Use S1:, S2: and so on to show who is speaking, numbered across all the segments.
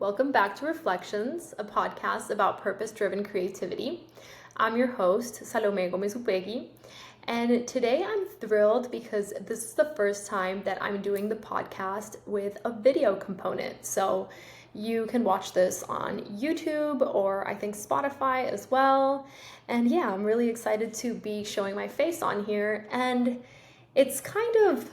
S1: Welcome back to Reflections, a podcast about purpose-driven creativity. I'm your host, Salomé Gómez-Upegui, and today I'm thrilled because this is the first time that I'm doing the podcast with a video component. So you can watch this on YouTube or I think Spotify as well. And yeah, I'm really excited to be showing my face on here. And it's kind of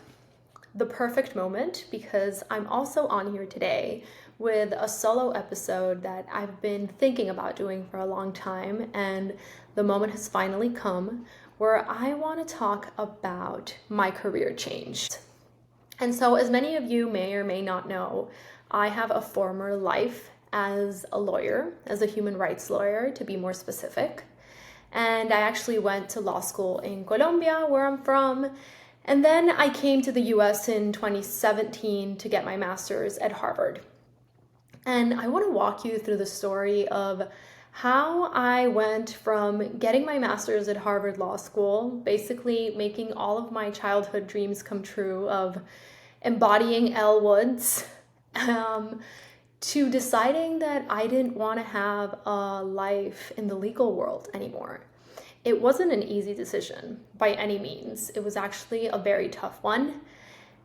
S1: the perfect moment because I'm also on here today with a solo episode that I've been thinking about doing for a long time, and the moment has finally come where I want to talk about my career change. And so, as many of you may or may not know, I have a former life as a lawyer, as a human rights lawyer to be more specific. And I actually went to law school in Colombia, where I'm from. And then I came to the US in 2017 to get my master's at Harvard. And I want to walk you through the story of how I went from getting my master's at Harvard Law School, basically making all of my childhood dreams come true of embodying Elle Woods, to deciding that I didn't want to have a life in the legal world anymore. It wasn't an easy decision by any means. It was actually a very tough one.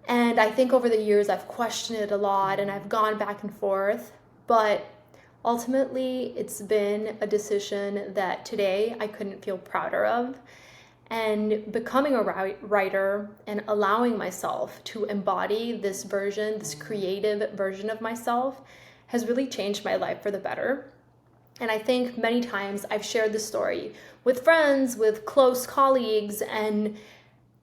S1: And I think over the years I've questioned it a lot and I've gone back and forth. But ultimately it's been a decision that today I couldn't feel prouder of. And becoming a writer and allowing myself to embody this version, this creative version of myself, has really changed my life for the better. And I think many times I've shared this story with friends, with close colleagues, and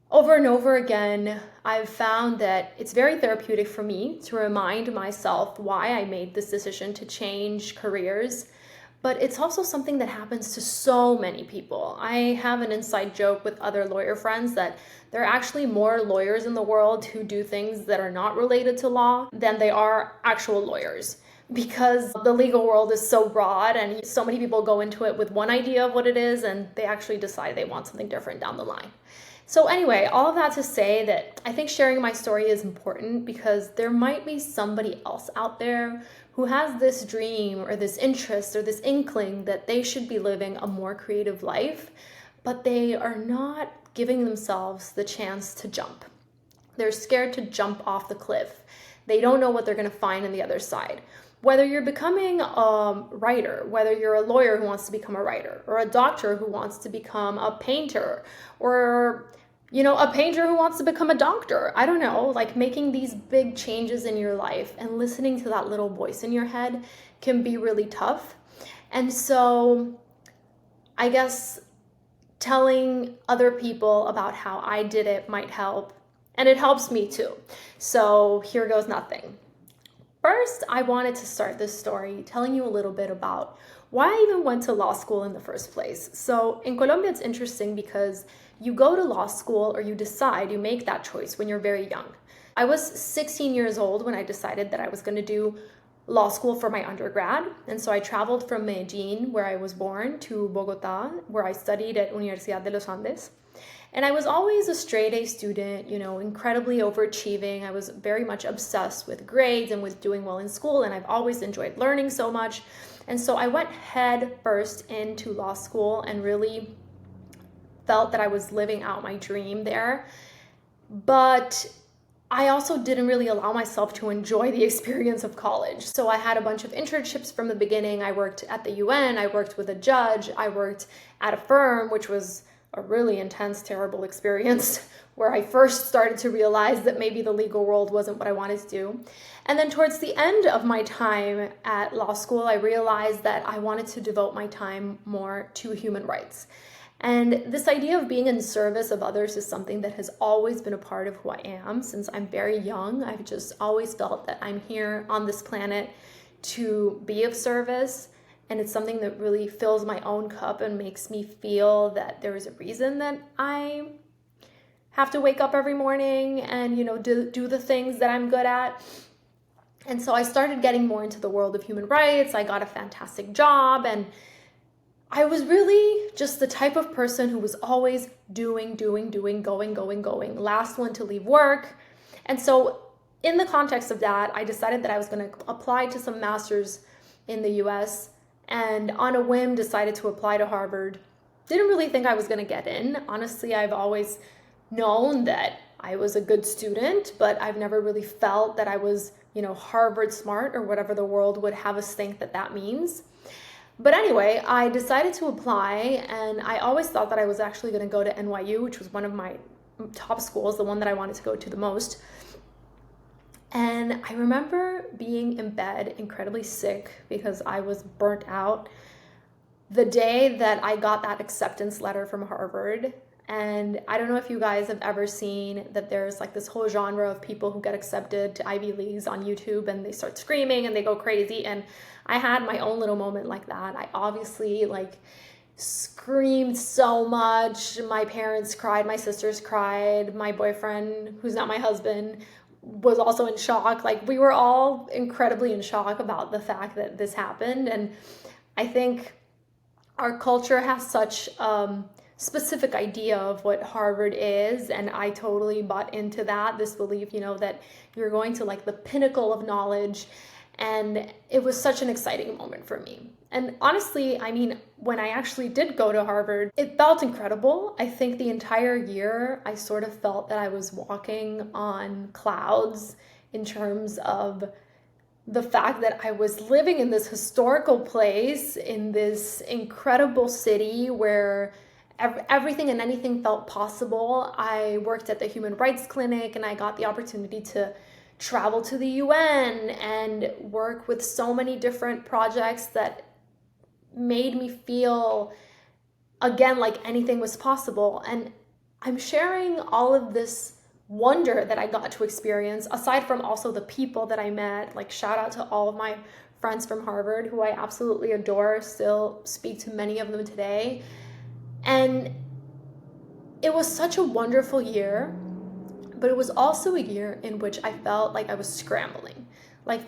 S1: over again, I've found that it's very therapeutic for me to remind myself why I made this decision to change careers. But it's also something that happens to so many people. I have an inside joke with other lawyer friends that there are actually more lawyers in the world who do things that are not related to law than they are actual lawyers, because the legal world is so broad and so many people go into it with one idea of what it is and they actually decide they want something different down the line. So anyway, all of that to say that I think sharing my story is important because there might be somebody else out there who has this dream or this interest or this inkling that they should be living a more creative life, but they are not giving themselves the chance to jump. They're scared to jump off the cliff. They don't know what they're going to find on the other side. Whether you're becoming a writer, whether you're a lawyer who wants to become a writer, or a doctor who wants to become a painter, or a painter who wants to become a doctor. I don't know, like making these big changes in your life and listening to that little voice in your head can be really tough. And so I guess telling other people about how I did it might help, and it helps me too. So here goes nothing. First, I wanted to start this story telling you a little bit about why I even went to law school in the first place. So in Colombia, it's interesting because you go to law school or you make that choice when you're very young. I was 16 years old when I decided that I was going to do law school for my undergrad. And so I traveled from Medellin, where I was born, to Bogota, where I studied at Universidad de los Andes. And I was always a straight A student, incredibly overachieving. I was very much obsessed with grades and with doing well in school, and I've always enjoyed learning so much. And so I went head first into law school and really felt that I was living out my dream there. But I also didn't really allow myself to enjoy the experience of college. So I had a bunch of internships from the beginning. I worked at the UN, I worked with a judge, I worked at a firm, which was a really intense, terrible experience where I first started to realize that maybe the legal world wasn't what I wanted to do. And then towards the end of my time at law school, I realized that I wanted to devote my time more to human rights. And this idea of being in service of others is something that has always been a part of who I am since I'm very young. I've just always felt that I'm here on this planet to be of service. And it's something that really fills my own cup and makes me feel that there is a reason that I have to wake up every morning and, do the things that I'm good at. And so I started getting more into the world of human rights. I got a fantastic job, and I was really just the type of person who was always doing, going, last one to leave work. And so in the context of that, I decided that I was going to apply to some masters in the US, and on a whim decided to apply to Harvard. Didn't really think I was going to get in. Honestly, I've always known that I was a good student, but I've never really felt that I was, Harvard smart or whatever the world would have us think that that means. But anyway, I decided to apply, and I always thought that I was actually going to go to NYU, which was one of my top schools, the one that I wanted to go to the most. And I remember being in bed incredibly sick because I was burnt out the day that I got that acceptance letter from Harvard. And I don't know if you guys have ever seen that there's like this whole genre of people who get accepted to Ivy Leagues on YouTube and they start screaming and they go crazy. And I had my own little moment like that. I obviously screamed so much. My parents cried, my sisters cried, my boyfriend, who's not my husband, was also in shock. Like, we were all incredibly in shock about the fact that this happened. And I think our culture has such specific idea of what Harvard is, and I totally bought into that, this belief, that you're going to the pinnacle of knowledge. And it was such an exciting moment for me. And honestly, when I actually did go to Harvard, it felt incredible. I think the entire year I sort of felt that I was walking on clouds in terms of the fact that I was living in this historical place, in this incredible city where everything and anything felt possible. I worked at the Human Rights Clinic, and I got the opportunity to travel to the UN and work with so many different projects that made me feel, again, like anything was possible. And I'm sharing all of this wonder that I got to experience, aside from also the people that I met. Shout out to all of my friends from Harvard, who I absolutely adore, still speak to many of them today. And it was such a wonderful year, but it was also a year in which I felt like I was scrambling.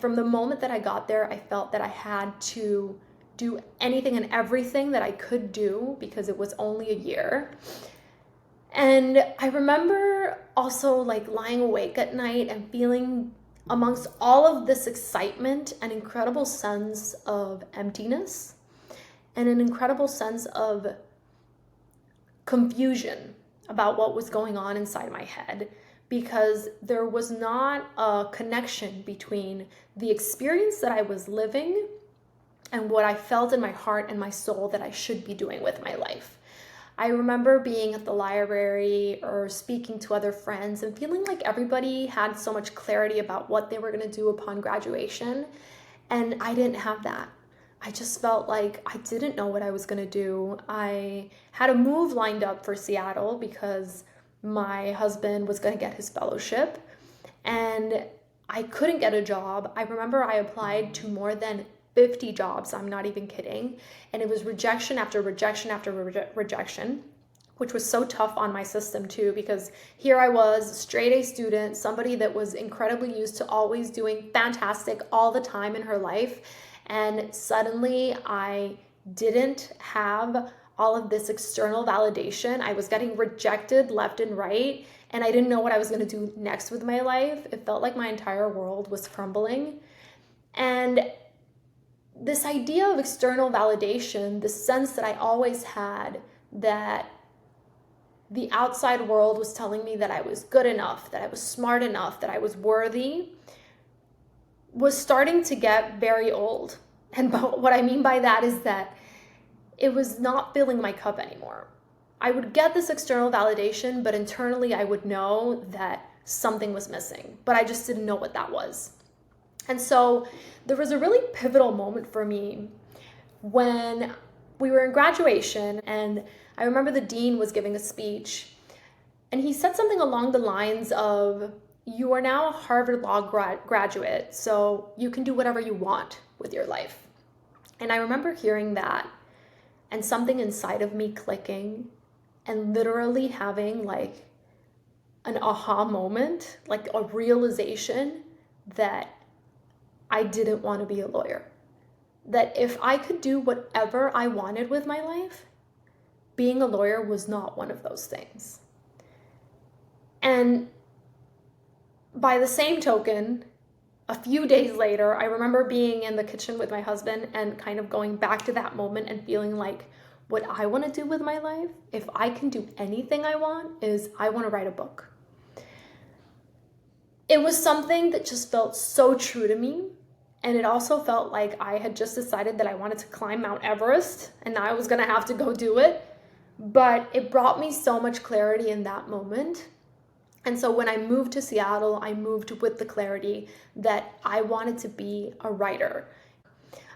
S1: From the moment that I got there, I felt that I had to do anything and everything that I could do because it was only a year. And I remember also lying awake at night and feeling, amongst all of this excitement, an incredible sense of emptiness and an incredible sense of confusion about what was going on inside my head, because there was not a connection between the experience that I was living and what I felt in my heart and my soul that I should be doing with my life. I remember being at the library or speaking to other friends and feeling like everybody had so much clarity about what they were going to do upon graduation, and I didn't have that. I just felt like I didn't know what I was going to do. I had a move lined up for Seattle because my husband was going to get his fellowship, and I couldn't get a job. I remember I applied to more than 50 jobs, I'm not even kidding, and it was rejection after rejection after rejection, which was so tough on my system too, because here I was, a straight A student, somebody that was incredibly used to always doing fantastic all the time in her life. And suddenly I didn't have all of this external validation. I was getting rejected left and right, and I didn't know what I was going to do next with my life. It felt like my entire world was crumbling. And this idea of external validation, the sense that I always had that the outside world was telling me that I was good enough, that I was smart enough, that I was worthy, was starting to get very old. And what I mean by that is that it was not filling my cup anymore. I would get this external validation, but internally I would know that something was missing, but I just didn't know what that was. And so there was a really pivotal moment for me when we were in graduation, and I remember the dean was giving a speech, and he said something along the lines of, "You are now a Harvard Law graduate, so you can do whatever you want with your life." And I remember hearing that and something inside of me clicking and literally having an aha moment, a realization that I didn't want to be a lawyer. That if I could do whatever I wanted with my life, being a lawyer was not one of those things. And by the same token, a few days later, I remember being in the kitchen with my husband and kind of going back to that moment and feeling like what I want to do with my life, if I can do anything I want, is I want to write a book. It was something that just felt so true to me. And it also felt like I had just decided that I wanted to climb Mount Everest and now I was going to have to go do it. But it brought me so much clarity in that moment. And so when I moved to Seattle, I moved with the clarity that I wanted to be a writer.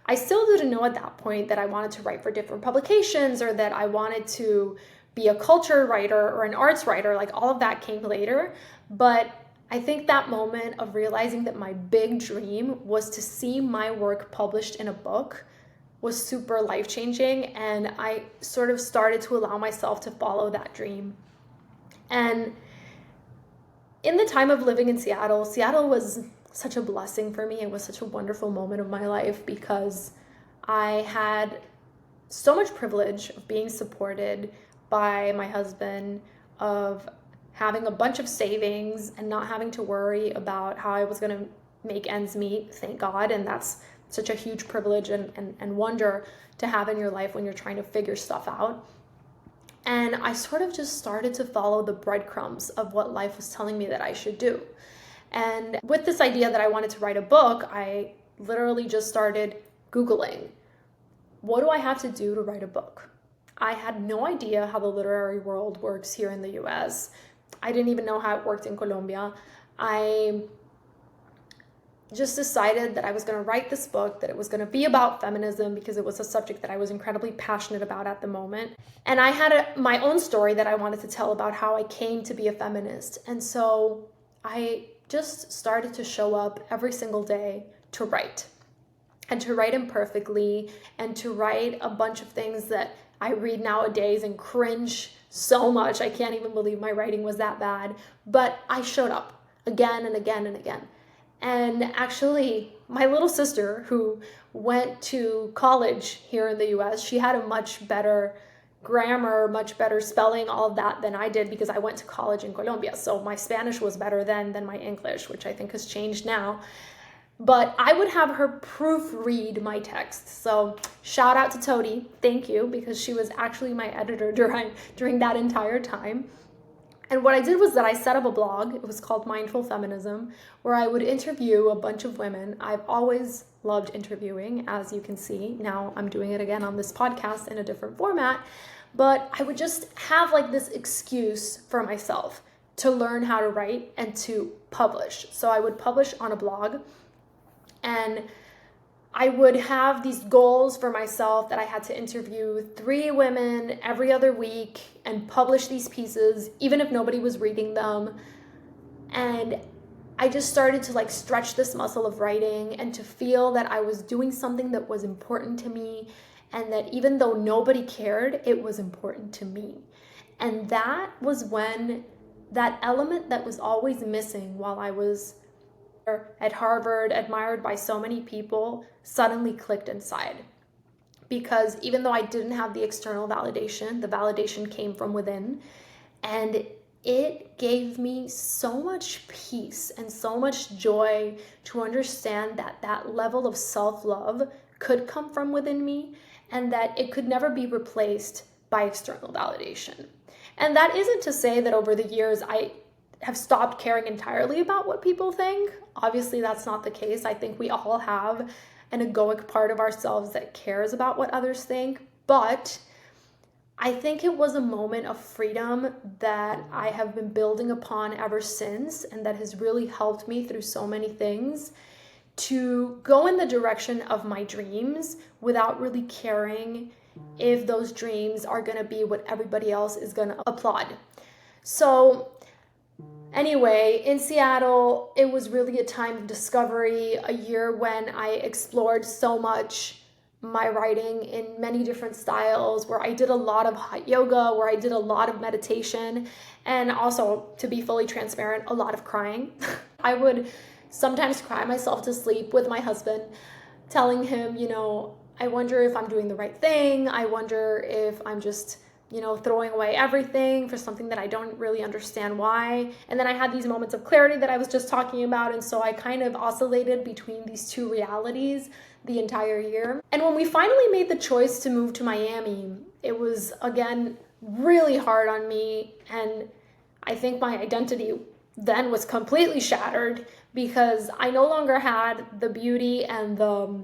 S1: I still didn't know at that point that I wanted to write for different publications or that I wanted to be a culture writer or an arts writer. Like all of that came later. But I think that moment of realizing that my big dream was to see my work published in a book was super life-changing. And I sort of started to allow myself to follow that dream. And in the time of living in Seattle, Seattle was such a blessing for me. It was such a wonderful moment of my life because I had so much privilege of being supported by my husband, of having a bunch of savings and not having to worry about how I was going to make ends meet, thank God. And that's such a huge privilege and wonder to have in your life when you're trying to figure stuff out. And I sort of just started to follow the breadcrumbs of what life was telling me that I should do. And with this idea that I wanted to write a book, I literally just started Googling, what do I have to do to write a book? I had no idea how the literary world works here in the US. I didn't even know how it worked in Colombia. I just decided that I was going to write this book, that it was going to be about feminism because it was a subject that I was incredibly passionate about at the moment. And I had my own story that I wanted to tell about how I came to be a feminist. And so I just started to show up every single day to write, and to write imperfectly, and to write a bunch of things that I read nowadays and cringe so much. I can't even believe my writing was that bad. But I showed up again and again and again. And actually, my little sister, who went to college here in the US, she had a much better grammar, much better spelling, all of that than I did because I went to college in Colombia. So my Spanish was better then than my English, which I think has changed now. But I would have her proofread my text. So shout out to Todi, thank you, because she was actually my editor during that entire time. And what I did was that I set up a blog. It was called Mindful Feminism, where I would interview a bunch of women. I've always loved interviewing, as you can see. Now I'm doing it again on this podcast in a different format. But I would just have like this excuse for myself to learn how to write and to publish. So I would publish on a blog, and I would have these goals for myself that I had to interview 3 women every other week and publish these pieces, even if nobody was reading them. And I just started to like stretch this muscle of writing and to feel that I was doing something that was important to me, and that even though nobody cared, it was important to me. And that was when that element that was always missing while I was at Harvard, admired by so many people, suddenly clicked inside. Because even though I didn't have the external validation, the validation came from within. And it gave me so much peace and so much joy to understand that that level of self-love could come from within me, and that it could never be replaced by external validation. And that isn't to say that over the years I have stopped caring entirely about what people think. Obviously, that's not the case. I think we all have an egoic part of ourselves that cares about what others think. But I think it was a moment of freedom that I have been building upon ever since, and that has really helped me through so many things to go in the direction of my dreams without really caring if those dreams are going to be what everybody else is going to applaud. So anyway, in Seattle, it was really a time of discovery, a year when I explored so much my writing in many different styles, where I did a lot of hot yoga, where I did a lot of meditation, and also, to be fully transparent, a lot of crying. I would sometimes cry myself to sleep with my husband, telling him, I wonder if I'm doing the right thing. I wonder if I'm just throwing away everything for something that I don't really understand why. And then I had these moments of clarity that I was just talking about. And so I kind of oscillated between these two realities the entire year. And when we finally made the choice to move to Miami, it was, again, really hard on me. And I think my identity then was completely shattered because I no longer had the beauty and the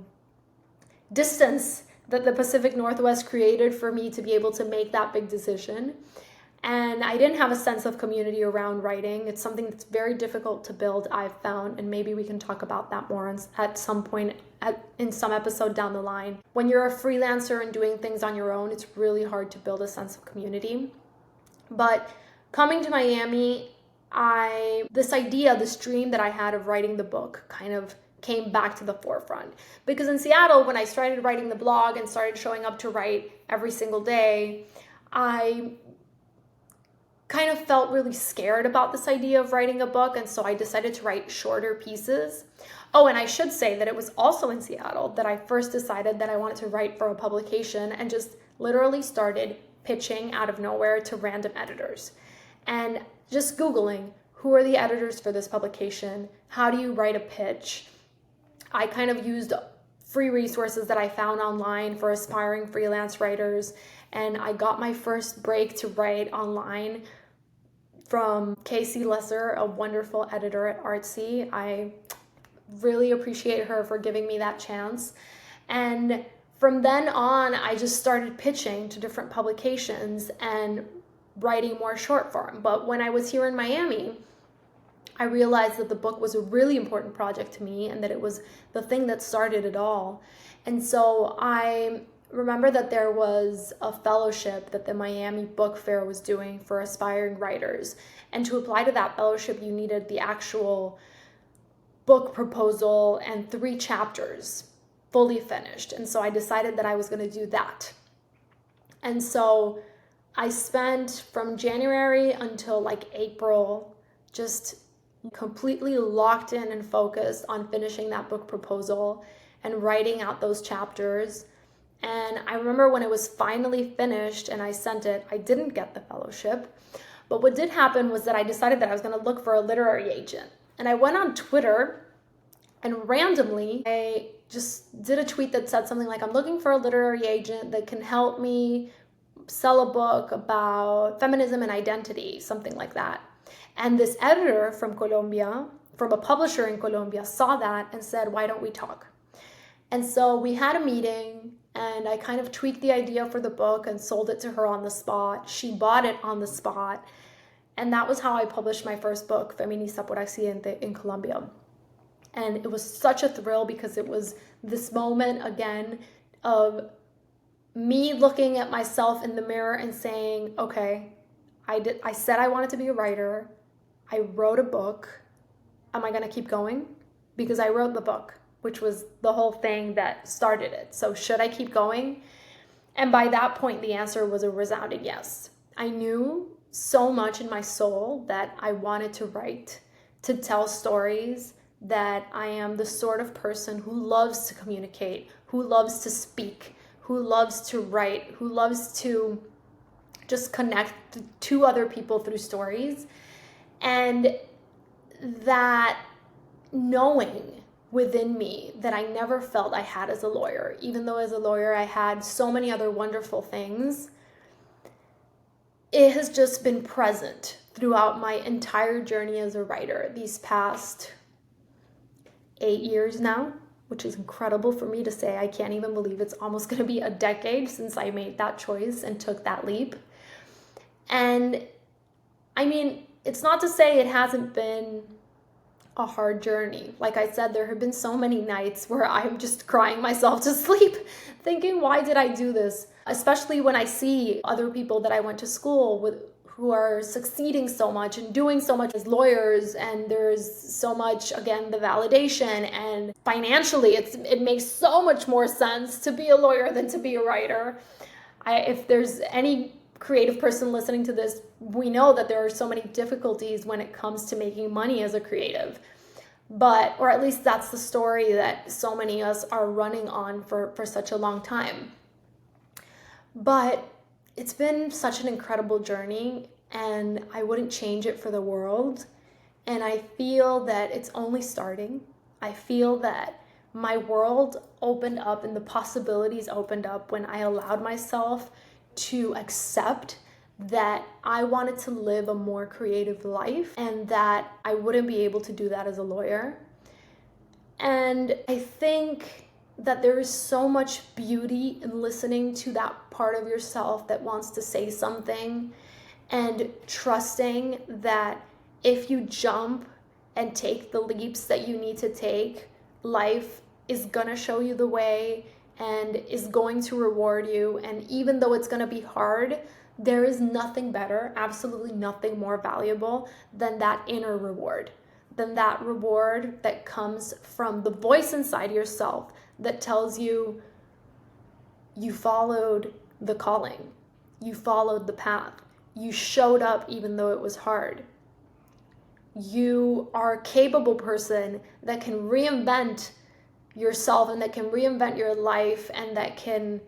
S1: distance that the Pacific Northwest created for me to be able to make that big decision. And I didn't have a sense of community around writing. It's something that's very difficult to build, I've found, and maybe we can talk about that more at some point in some episode down the line. When you're a freelancer and doing things on your own, it's really hard to build a sense of community. But coming to Miami, this dream that I had of writing the book kind of came back to the forefront. Because in Seattle, when I started writing the blog and started showing up to write every single day, I kind of felt really scared about this idea of writing a book, and so I decided to write shorter pieces. Oh, and I should say that it was also in Seattle that I first decided that I wanted to write for a publication and just literally started pitching out of nowhere to random editors. And just Googling, who are the editors for this publication? How do you write a pitch? I kind of used free resources that I found online for aspiring freelance writers, and I got my first break to write online from Casey Lesser, a wonderful editor at Artsy. I really appreciate her for giving me that chance. And from then on, I just started pitching to different publications and writing more short form. But when I was here in Miami, I realized that the book was a really important project to me and that it was the thing that started it all. And so I remember that there was a fellowship that the Miami Book Fair was doing for aspiring writers. And to apply to that fellowship, you needed the actual book proposal and 3 chapters fully finished. And so I decided that I was going to do that. And so I spent from January until like April just completely locked in and focused on finishing that book proposal and writing out those chapters. And I remember when it was finally finished and I sent it, I didn't get the fellowship. But what did happen was that I decided that I was going to look for a literary agent. And I went on Twitter and randomly I just did a tweet that said something like, I'm looking for a literary agent that can help me sell a book about feminism and identity, something like that. And this editor from Colombia, from a publisher in Colombia, saw that and said, why don't we talk? And so we had a meeting and I kind of tweaked the idea for the book and sold it to her on the spot. She bought it on the spot. And that was how I published my first book, Feminista por Accidente, in Colombia. And it was such a thrill because it was this moment again of me looking at myself in the mirror and saying, okay, I said I wanted to be a writer. I wrote a book. Am I going to keep going? Because I wrote the book, which was the whole thing that started it. So should I keep going? And by that point, the answer was a resounding yes. I knew so much in my soul that I wanted to write, to tell stories, that I am the sort of person who loves to communicate, who loves to speak, who loves to write, who loves to just connect to other people through stories. And that knowing within me that I never felt I had as a lawyer, even though as a lawyer I had so many other wonderful things, it has just been present throughout my entire journey as a writer these past 8 years now, which is incredible for me to say. I can't even believe it's almost going to be a decade since I made that choice and took that leap. And I mean, it's not to say it hasn't been a hard journey. Like I said, there have been so many nights where I'm just crying myself to sleep, thinking, why did I do this? Especially when I see other people that I went to school with who are succeeding so much and doing so much as lawyers, and there's so much, again, the validation, and financially it makes so much more sense to be a lawyer than to be a writer. If there's any creative person listening to this, we know that there are so many difficulties when it comes to making money as a creative. But, or at least that's the story that so many of us are running on for such a long time. But It's been such an incredible journey, and I wouldn't change it for the world. And I feel that it's only starting. I feel that my world opened up and the possibilities opened up when I allowed myself to accept that I wanted to live a more creative life and that I wouldn't be able to do that as a lawyer. And I think that there is so much beauty in listening to that part of yourself that wants to say something and trusting that if you jump and take the leaps that you need to take, life is gonna show you the way and is going to reward you. And even though it's gonna be hard, there is nothing better, absolutely nothing more valuable than that inner reward, than that reward that comes from the voice inside yourself that tells you you followed the calling, you followed the path, you showed up even though it was hard. You are a capable person that can reinvent yourself and that can reinvent your life and that can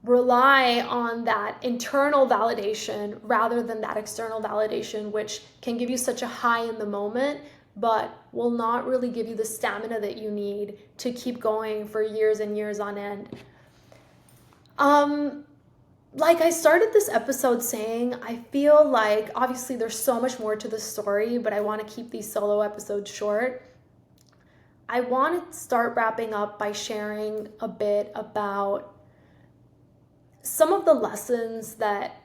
S1: rely on that internal validation rather than that external validation, which can give you such a high in the moment, but will not really give you the stamina that you need to keep going for years and years on end. Like I started this episode saying, I feel like obviously there's so much more to the story, but I want to keep these solo episodes short. I want to start wrapping up by sharing a bit about some of the lessons that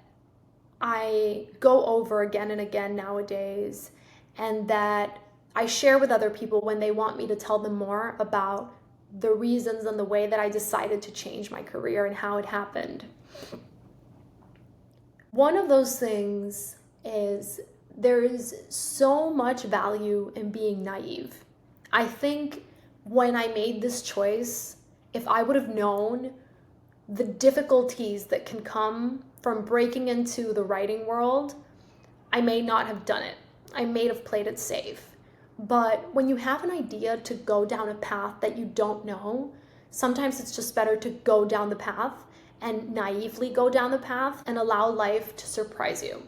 S1: I go over again and again nowadays, and that I share with other people when they want me to tell them more about the reasons and the way that I decided to change my career and how it happened. One of those things is there is so much value in being naive. I think when I made this choice, if I would have known the difficulties that can come from breaking into the writing world, I may not have done it. I may have played it safe. But when you have an idea to go down a path that you don't know, sometimes it's just better to go down the path and naively go down the path and allow life to surprise you.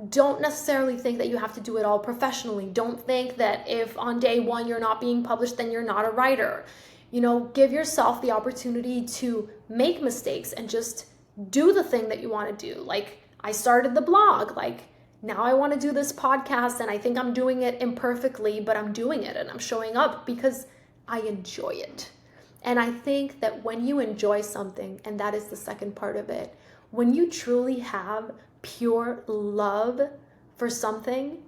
S1: Don't necessarily think that you have to do it all professionally. Don't think that if on day one you're not being published, then you're not a writer. Give yourself the opportunity to make mistakes and just do the thing that you want to do. Like I started the blog, like now I want to do this podcast and I think I'm doing it imperfectly, but I'm doing it and I'm showing up because I enjoy it. And I think that when you enjoy something, and that is the second part of it, when you truly have pure love for something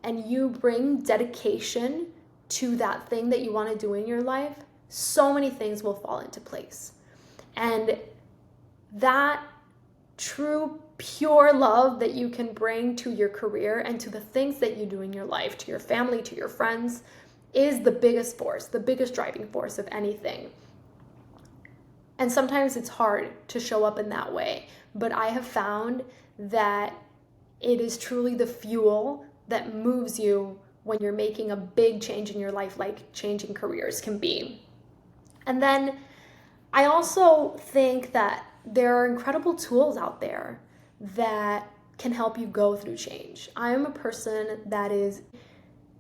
S1: and you bring dedication to that thing that you want to do in your life, so many things will fall into place. And that true, pure love that you can bring to your career and to the things that you do in your life, to your family, to your friends, is the biggest force, the biggest driving force of anything. And sometimes it's hard to show up in that way, but I have found that it is truly the fuel that moves you when you're making a big change in your life, like changing careers can be. And then I also think that there are incredible tools out there that can help you go through change. I am a person that is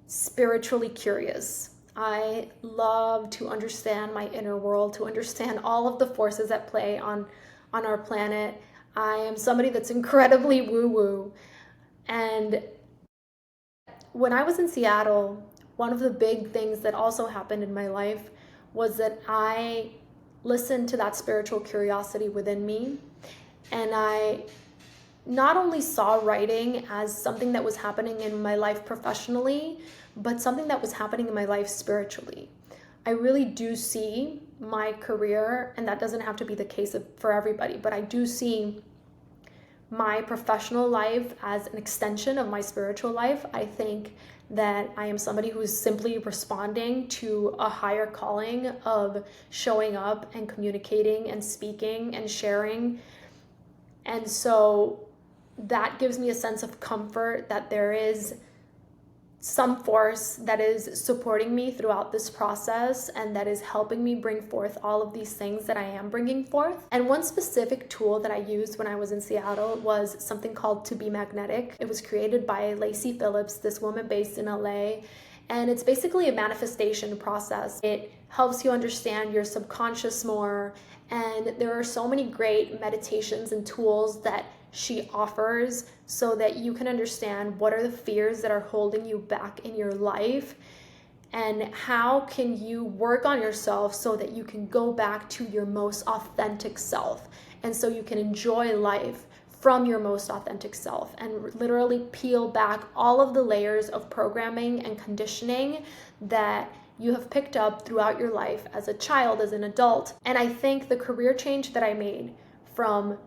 S1: spiritually curious. I love to understand my inner world, to understand all of the forces at play on our planet. I am somebody that's incredibly woo-woo. And when I was in Seattle, one of the big things that also happened in my life was that I listened to that spiritual curiosity within me. And I not only saw writing as something that was happening in my life professionally, but something that was happening in my life spiritually. I really do see my career, and that doesn't have to be the case for everybody, but I do see my professional life as an extension of my spiritual life. I think that I am somebody who's simply responding to a higher calling of showing up and communicating and speaking and sharing. And so that gives me a sense of comfort that there is some force that is supporting me throughout this process and that is helping me bring forth all of these things that I am bringing forth. And one specific tool that I used when I was in Seattle was something called To Be Magnetic. It was created by Lacy Phillips, this woman based in LA. And it's basically a manifestation process. It helps you understand your subconscious more. And there are so many great meditations and tools that she offers so that you can understand what are the fears that are holding you back in your life and how can you work on yourself so that you can go back to your most authentic self, and so you can enjoy life from your most authentic self and literally peel back all of the layers of programming and conditioning that you have picked up throughout your life as a child, as an adult. And I think the career change that I made from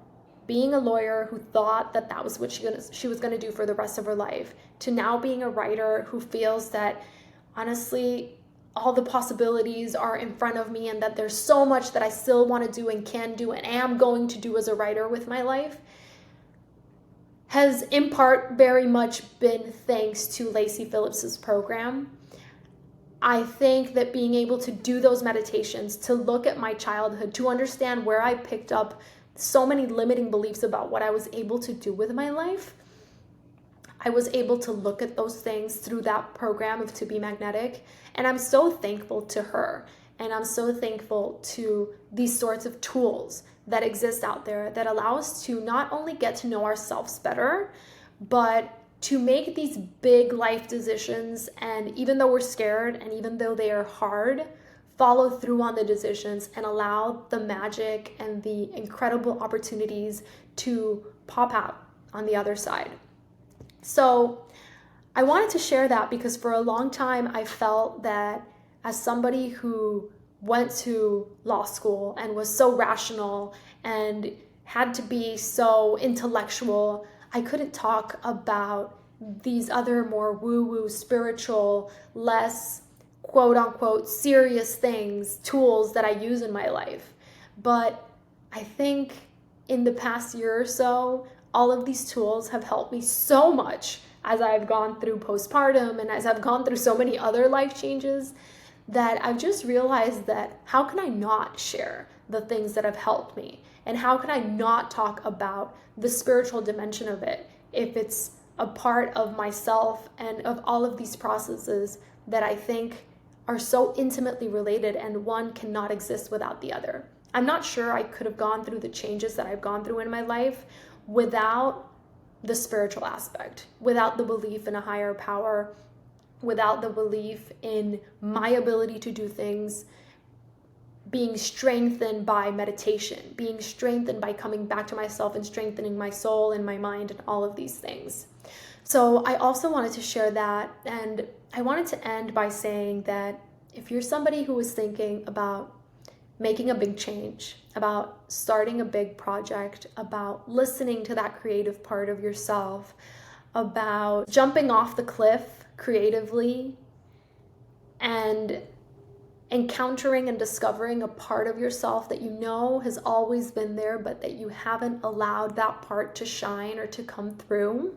S1: being a lawyer who thought that that was what she was going to do for the rest of her life, to now being a writer who feels that honestly all the possibilities are in front of me and that there's so much that I still want to do and can do and am going to do as a writer with my life, has in part very much been thanks to Lacy Phillips's program. I think that being able to do those meditations, to look at my childhood, to understand where I picked up so many limiting beliefs about what I was able to do with my life, I was able to look at those things through that program of To Be Magnetic. And I'm so thankful to her. And I'm so thankful to these sorts of tools that exist out there that allow us to not only get to know ourselves better, but to make these big life decisions. And even though we're scared and even though they are hard, follow through on the decisions and allow the magic and the incredible opportunities to pop out on the other side. So I wanted to share that because for a long time I felt that as somebody who went to law school and was so rational and had to be so intellectual, I couldn't talk about these other more woo-woo, spiritual, less quote unquote serious things, tools that I use in my life. But I think in the past year or so, all of these tools have helped me so much as I've gone through postpartum and as I've gone through so many other life changes, that I've just realized that how can I not share the things that have helped me? And how can I not talk about the spiritual dimension of it if it's a part of myself and of all of these processes that I think are so intimately related and one cannot exist without the other. I'm not sure I could have gone through the changes that I've gone through in my life without the spiritual aspect, without the belief in a higher power, without the belief in my ability to do things, being strengthened by meditation, being strengthened by coming back to myself and strengthening my soul and my mind and all of these things. So I also wanted to share that, and I wanted to end by saying that if you're somebody who is thinking about making a big change, about starting a big project, about listening to that creative part of yourself, about jumping off the cliff creatively and encountering and discovering a part of yourself that you know has always been there, but that you haven't allowed that part to shine or to come through,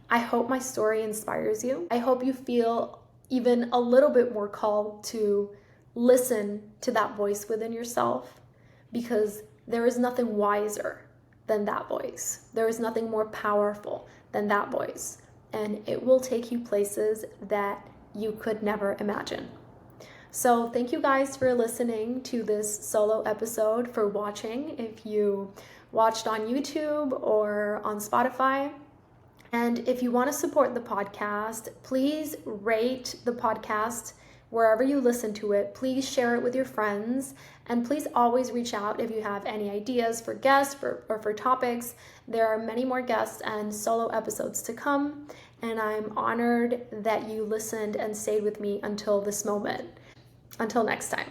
S1: I hope my story inspires you. I hope you feel even a little bit more called to listen to that voice within yourself, because there is nothing wiser than that voice. There is nothing more powerful than that voice, and it will take you places that you could never imagine. So thank you guys for listening to this solo episode, for watching if you watched on YouTube or on Spotify. And if you want to support the podcast, please rate the podcast wherever you listen to it. Please share it with your friends, and please always reach out if you have any ideas for guests or for topics. There are many more guests and solo episodes to come, and I'm honored that you listened and stayed with me until this moment. Until next time.